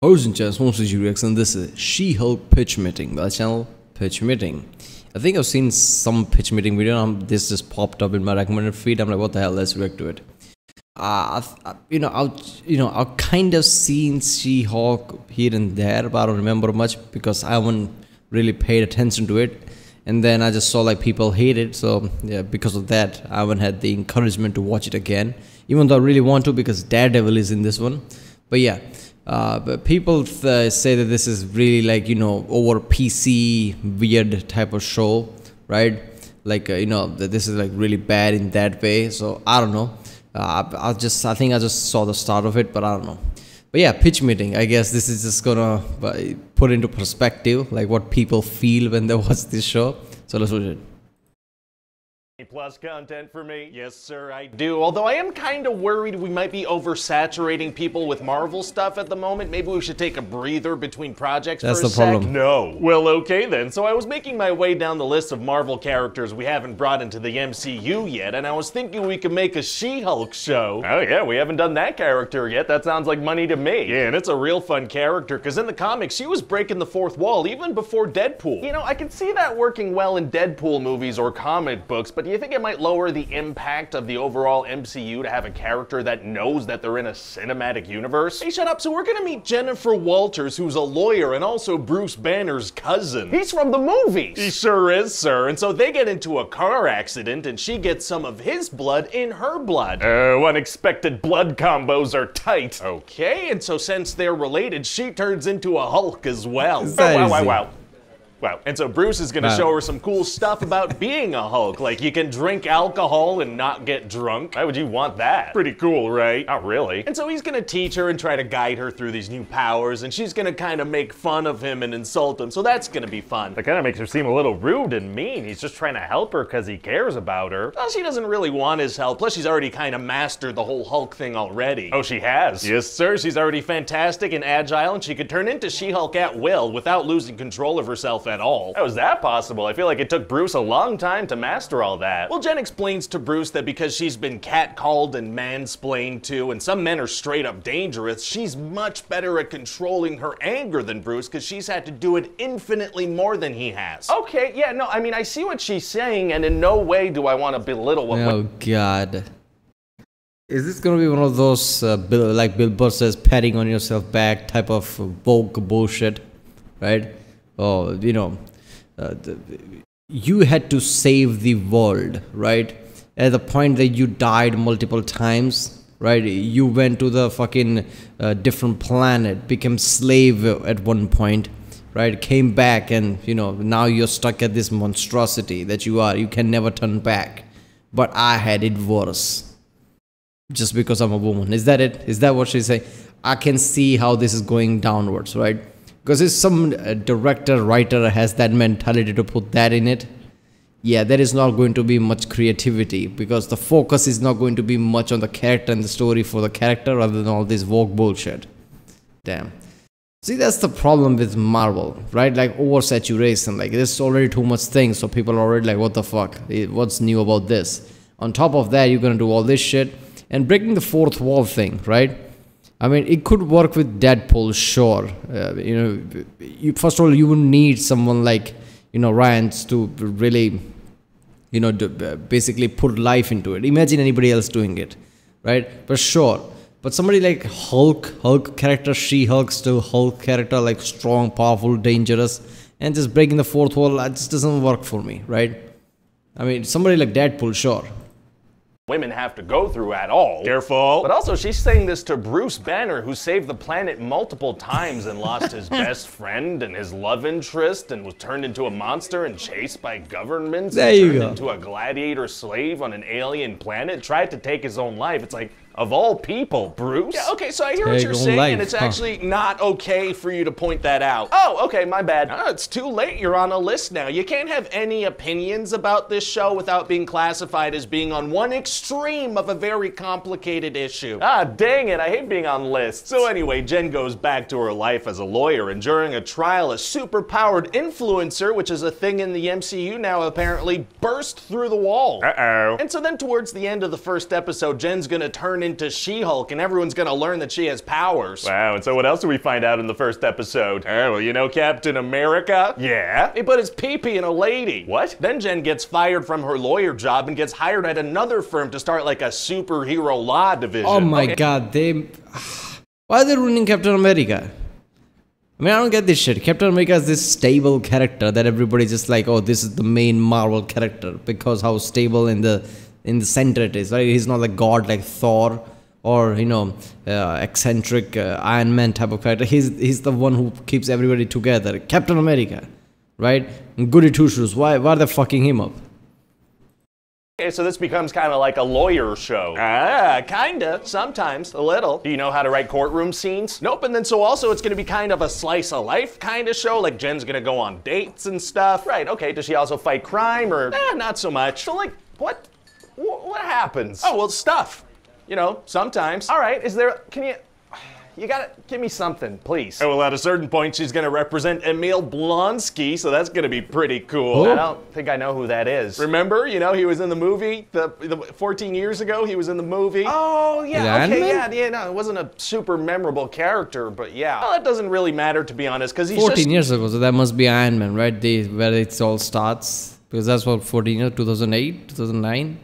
Hello and gents, welcome to GRX, and this is She-Hulk pitch meeting by the channel Pitch Meeting. I think I've seen some pitch meeting video and this just popped up in my recommended feed. I'm like, what the hell, let's react to it. I've kind of seen She-Hulk here and there, but I don't remember much because I haven't really paid attention to it. And then I just saw like people hate it, so yeah, because of that I haven't had the encouragement to watch it again, even though I really want to because Daredevil is in this one. But yeah, but people say that this is really like, over PC weird type of show, right? Like, that this is like really bad in that way. So I don't know. I think I just saw the start of it, but I don't know. But yeah, pitch meeting. I guess this is just gonna put into perspective like what people feel when they watch this show. So let's watch it. Plus content for me? Yes, sir, I do. Although I am kind of worried we might be oversaturating people with Marvel stuff at the moment. Maybe we should take a breather between projects for a sec. That's the problem. No. Well, okay then. So I was making my way down the list of Marvel characters we haven't brought into the MCU yet, and I was thinking we could make a She-Hulk show. Oh yeah, we haven't done that character yet. That sounds like money to me. Yeah, and it's a real fun character, because in the comics, she was breaking the fourth wall even before Deadpool. You know, I can see that working well in Deadpool movies or comic books, but do you think it might lower the impact of the overall MCU to have a character that knows that they're in a cinematic universe? Hey, shut up. So we're gonna meet Jennifer Walters, who's a lawyer and also Bruce Banner's cousin. He's from the movies. He sure is, sir. And so they get into a car accident and she gets some of his blood in her blood. Oh, unexpected blood combos are tight. Okay, and so since they're related, she turns into a Hulk as well. Wow, and so Bruce is gonna show her some cool stuff about being a Hulk. Like, you can drink alcohol and not get drunk. Why would you want that? Pretty cool, right? Not really. And so he's gonna teach her and try to guide her through these new powers, and she's gonna kind of make fun of him and insult him, so that's gonna be fun. That kind of makes her seem a little rude and mean. He's just trying to help her because he cares about her. Well, she doesn't really want his help, plus she's already kind of mastered the whole Hulk thing already. Oh, she has? Yes, sir. She's already fantastic and agile, and she could turn into She-Hulk at will without losing control of herself at all. How is that possible? I feel like it took Bruce a long time to master all that. Well, Jen explains to Bruce that because she's been catcalled and mansplained to, and some men are straight up dangerous, she's much better at controlling her anger than Bruce because she's had to do it infinitely more than he has. Okay, yeah, no, I mean, I see what she's saying, and in no way do I want to belittle what— Oh god. Is this gonna be one of those, like Bill Burr says, patting on yourself back type of Vogue bullshit, right? Oh, you had to save the world, right? At the point that you died multiple times, right? You went to the fucking different planet, became slave at one point, right? Came back and, now you're stuck at this monstrosity that you are. You can never turn back. But I had it worse. Just because I'm a woman. Is that it? Is that what she's saying? I can see how this is going downwards, right? Because if some director, writer has that mentality to put that in it, yeah, there is not going to be much creativity because the focus is not going to be much on the character and the story for the character rather than all this Vogue bullshit. Damn. See, that's the problem with Marvel, right? Like oversaturation, like there's already too much things, so people are already like, what the fuck? What's new about this? On top of that, you're gonna do all this shit and breaking the fourth wall thing, right? I mean, it could work with Deadpool, sure. First of all, you would need someone like, Ryan's to really, basically put life into it. Imagine anybody else doing it, right? But sure. But somebody like Hulk character, She-Hulk, still Hulk character, like strong, powerful, dangerous, and just breaking the fourth wall, that just doesn't work for me, right? I mean, somebody like Deadpool, sure. Women have to go through at all. Careful. But also, she's saying this to Bruce Banner, who saved the planet multiple times and lost his best friend and his love interest and was turned into a monster and chased by governments. There you go. Turned into a gladiator slave on an alien planet, tried to take his own life. It's like, of all people, Bruce? Yeah, okay, so I hear what you're saying, and it's actually not okay for you to point that out. Oh, okay, my bad. Oh, it's too late, you're on a list now. You can't have any opinions about this show without being classified as being on one extreme of a very complicated issue. Ah, dang it, I hate being on lists. So anyway, Jen goes back to her life as a lawyer, and during a trial, a super-powered influencer, which is a thing in the MCU now apparently, burst through the wall. Uh-oh. And so then towards the end of the first episode, Jen's gonna turn into She-Hulk and everyone's gonna learn that she has powers. Wow, and so what else do we find out in the first episode? Oh, well, you know Captain America? Yeah. He put his pee-pee in a lady. What? Then Jen gets fired from her lawyer job and gets hired at another firm to start like a superhero law division. Oh my god, why are they ruining Captain America? I mean, I don't get this shit. Captain America is this stable character that everybody's just like, oh, this is the main Marvel character because how stable in the center it is, right? He's not a god like Thor or, you know, eccentric Iron Man type of character. He's the one who keeps everybody together. Captain America, right? And goody two shoes. Why are they fucking him up? Okay, so this becomes kind of like a lawyer show. Ah, kinda, sometimes, a little. Do you know how to write courtroom scenes? Nope, and then so also it's gonna be kind of a slice of life kind of show, like Jen's gonna go on dates and stuff. Right, okay, does she also fight crime or, not so much. So like, what happens? Oh, well, stuff. You know, sometimes. All right, you gotta give me something, please. Oh, well, at a certain point, she's gonna represent Emil Blonsky, so that's gonna be pretty cool. Who? I don't think I know who that is. Remember, you know, he was in the movie, the 14 years ago, he was in the movie. Oh, yeah, okay, yeah, no, it wasn't a super memorable character, but yeah. Well, that doesn't really matter, to be honest, because he's 14 years ago, so that must be Iron Man, right? Where it all starts. Because that's what, 14 years, 2008, 2009?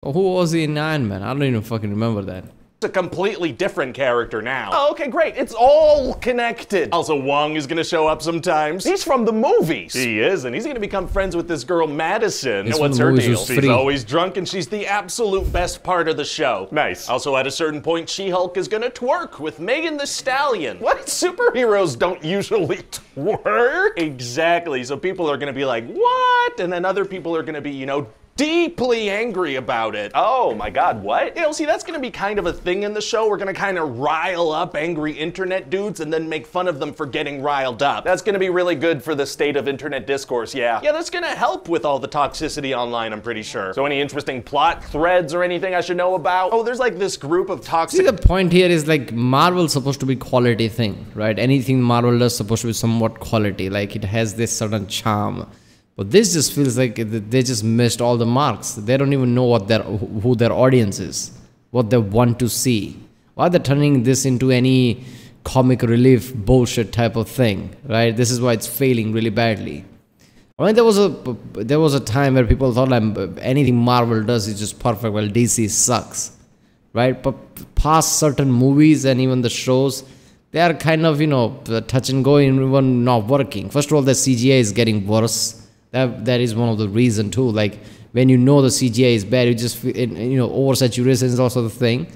Oh, who was he in Iron Man? I don't even fucking remember that. A completely different character now. Oh, okay, great. It's all connected. Also, Wong is gonna show up sometimes. He's from the movies. He is, and he's gonna become friends with this girl, Madison. And what's her deal? She's always drunk, and she's the absolute best part of the show. Nice. Also, at a certain point, She-Hulk is gonna twerk with Megan Thee Stallion. What? Superheroes don't usually twerk? Exactly. So people are gonna be like, what? And then other people are gonna be, you know, deeply angry about it. Oh my god, what? You know, see, that's gonna be kind of a thing in the show. We're gonna kind of rile up angry internet dudes and then make fun of them for getting riled up. That's gonna be really good for the state of internet discourse, yeah. Yeah, that's gonna help with all the toxicity online, I'm pretty sure. So any interesting plot threads or anything I should know about? Oh, there's like this group of toxic... See, the point here is like Marvel's supposed to be quality thing, right? Anything Marvel does supposed to be somewhat quality, like it has this certain charm. But this just feels like they just missed all the marks. They don't even know who their audience is, what they want to see. Why are they turning this into any comic relief bullshit type of thing, right? This is why it's failing really badly. I mean, there was a time where people thought anything Marvel does is just perfect, while DC sucks, right? But past certain movies and even the shows, they are kind of, you know, touch and go, even not working. First of all, the CGI is getting worse. That is one of the reason too. Like when you know the CGI is bad, you just, you know, oversaturation is also the thing,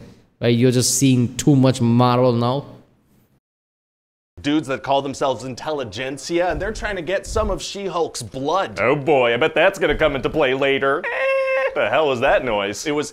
right? You're just seeing too much Marvel now. Dudes that call themselves intelligentsia, and they're trying to get some of She-Hulk's blood. Oh boy, I bet that's gonna come into play later. The hell was that noise? It was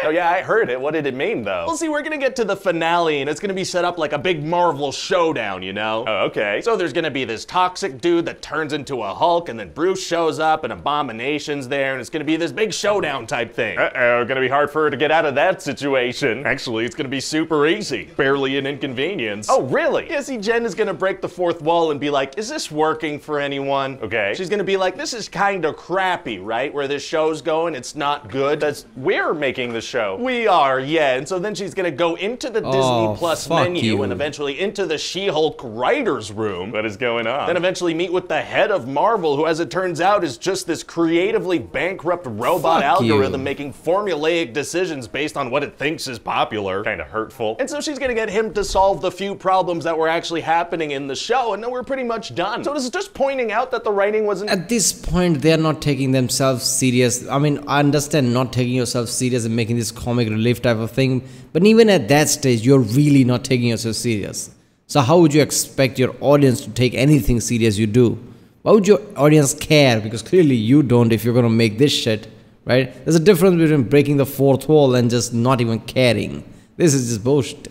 Oh yeah, I heard it. What did it mean though? Well, see, we're gonna get to the finale and it's gonna be set up like a big Marvel showdown, you know? Oh, okay. So there's gonna be this toxic dude that turns into a Hulk, and then Bruce shows up and Abomination's there, and it's gonna be this big showdown type thing. Uh-oh, gonna be hard for her to get out of that situation. Actually, it's gonna be super easy. Barely an inconvenience. Oh, really? Yeah, see, Jen is gonna break the fourth wall and be like, is this working for anyone? Okay. She's gonna be like, this is kinda crappy, right? Where this show's going, it's not good. We're making the show. We are, yeah. And so then she's gonna go into the Disney Plus menu and eventually into the She-Hulk writer's room. What is going on? Then eventually meet with the head of Marvel, who, as it turns out, is just this creatively bankrupt robot algorithm making formulaic decisions based on what it thinks is popular. Kinda hurtful. And so she's gonna get him to solve the few problems that were actually happening in the show, and then we're pretty much done. So this is just pointing out that the writing wasn't... At this point, they're not taking themselves serious. I mean, I understand not taking yourself serious and making this comic relief type of thing, but even at that stage, you're really not taking yourself serious. So how would you expect your audience to take anything serious you do? Why would your audience care? Because clearly you don't if you're gonna make this shit, right? There's a difference between breaking the fourth wall and just not even caring. This is just bullshit.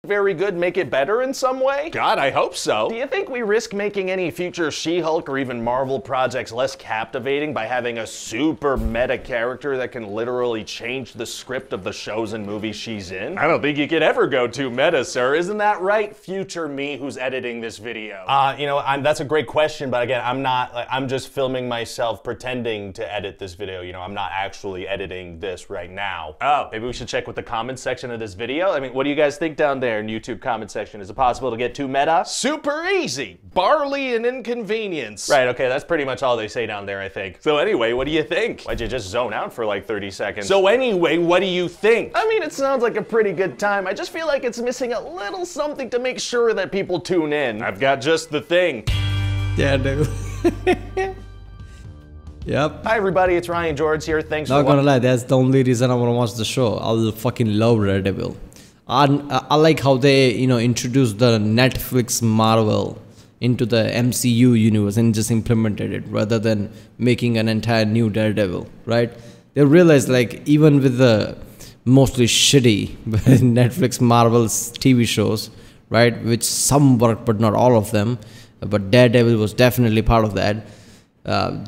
very good make it better in some way? God, I hope so. Do you think we risk making any future She-Hulk or even Marvel projects less captivating by having a super meta character that can literally change the script of the shows and movies she's in? I don't think you could ever go too meta, sir. Isn't that right, future me who's editing this video? You know, that's a great question, but again, I'm just filming myself pretending to edit this video. You know, I'm not actually editing this right now. Oh, maybe we should check with the comments section of this video. I mean, what do you guys think down there in YouTube comment section? Is it possible to get too meta? Super easy. Barley and inconvenience. Right, okay, that's pretty much all they say down there, I think. So anyway, what do you think? Why'd you just zone out for like 30 seconds? So anyway, what do you think? I mean, it sounds like a pretty good time. I just feel like it's missing a little something to make sure that people tune in. I've got just the thing. Yeah, dude. Yep. Hi everybody, it's Ryan George here. Thanks for Not gonna lie, that's the only reason I wanna watch the show. I fucking love Daredevil. I like how they, you know, introduced the Netflix Marvel into the MCU universe and just implemented it rather than making an entire new Daredevil, right? They realized, like, even with the mostly shitty Netflix Marvel's TV shows, right, which some worked but not all of them, but Daredevil was definitely part of that.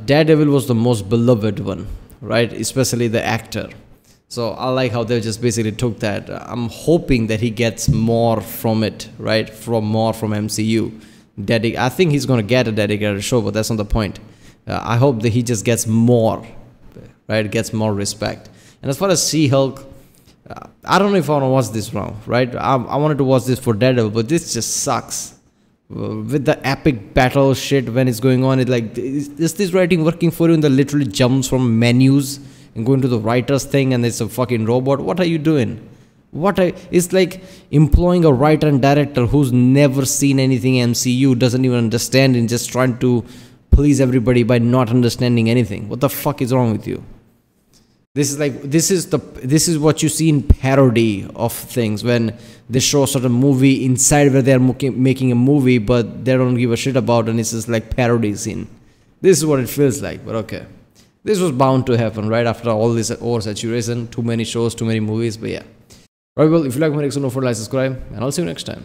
Daredevil was the most beloved one, right? Especially the actor. So I like how they just basically took that. I'm hoping that he gets more from it, right? More from MCU. I think he's going to get a dedicated show, but that's not the point. I hope that he just gets more, right? Gets more respect. And as far as She-Hulk, I don't know if I want to watch this now, right? I wanted to watch this for Daredevil, but this just sucks. With the epic battle shit when it's going on, it's like, is this writing working for you? And the literally jumps from menus and going to the writer's thing and it's a fucking robot. What are you doing? It's like employing a writer and director who's never seen anything MCU, doesn't even understand, and just trying to please everybody by not understanding anything. What the fuck is wrong with you? This is what you see in parody of things when they show a certain movie inside where they're making a movie, but they don't give a shit about, and it's just like parody scene. This is what it feels like, but okay. This was bound to happen, right? After all this oversaturation, too many shows, too many movies, but yeah. Right, well, if you like my reaction, don't forget to like, subscribe, and I'll see you next time.